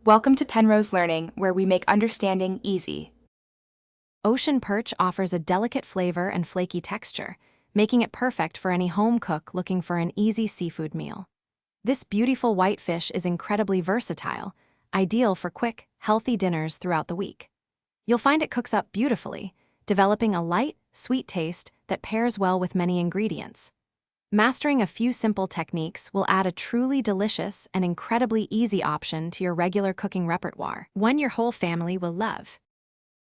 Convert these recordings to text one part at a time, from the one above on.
Welcome to Penrose Learning, where we make understanding easy. Ocean perch offers a delicate flavor and flaky texture, making it perfect for any home cook looking for an easy seafood meal. This beautiful white fish is incredibly versatile, ideal for quick, healthy dinners throughout the week. You'll find it cooks up beautifully, developing a light, sweet taste that pairs well with many ingredients. Mastering a few simple techniques will add a truly delicious and incredibly easy option to your regular cooking repertoire, one your whole family will love.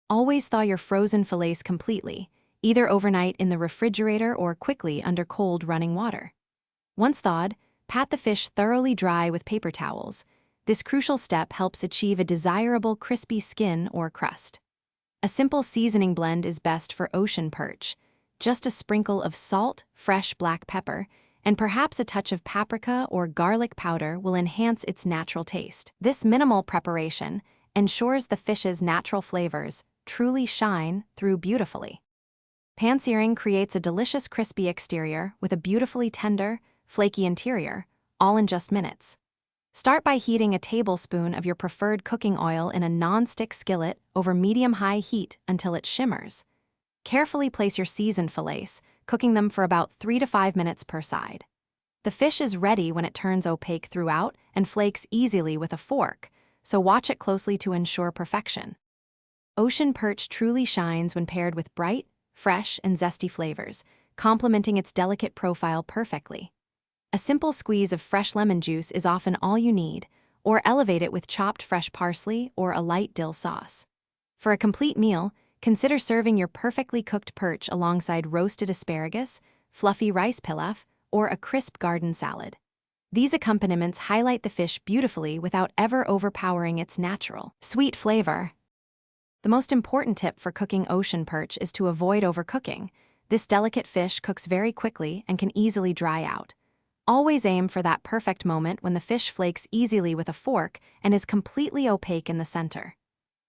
Always thaw your frozen fillets completely, either overnight in the refrigerator or quickly under cold running water. Once thawed, pat the fish thoroughly dry with paper towels. This crucial step helps achieve a desirable crispy skin or crust. A simple seasoning blend is best for ocean perch. Just a sprinkle of salt, fresh black pepper, and perhaps a touch of paprika or garlic powder will enhance its natural taste. This minimal preparation ensures the fish's natural flavors truly shine through beautifully. Pan-searing creates a delicious crispy exterior with a beautifully tender, flaky interior, all in just minutes. Start by heating a tablespoon of your preferred cooking oil in a non-stick skillet over medium-high heat until it shimmers. Carefully place your seasoned fillets, cooking them for about 3 to 5 minutes per side. The fish is ready when it turns opaque throughout and flakes easily with a fork, so watch it closely to ensure perfection. Ocean perch truly shines when paired with bright, fresh, and zesty flavors, complementing its delicate profile perfectly. A simple squeeze of fresh lemon juice is often all you need, or elevate it with chopped fresh parsley or a light dill sauce. For a complete meal, consider serving your perfectly cooked perch alongside roasted asparagus, fluffy rice pilaf, or a crisp garden salad. These accompaniments highlight the fish beautifully without ever overpowering its natural, sweet flavor. The most important tip for cooking ocean perch is to avoid overcooking. This delicate fish cooks very quickly and can easily dry out. Always aim for that perfect moment when the fish flakes easily with a fork and is completely opaque in the center.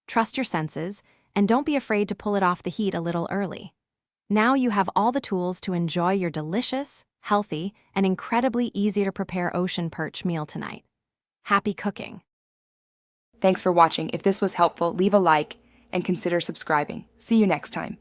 Trust your senses, and don't be afraid to pull it off the heat a little early. Now you have all the tools to enjoy your delicious, healthy, and incredibly easy-to-prepare ocean perch meal tonight. Happy cooking! Thanks for watching. If this was helpful, leave a like and consider subscribing. See you next time.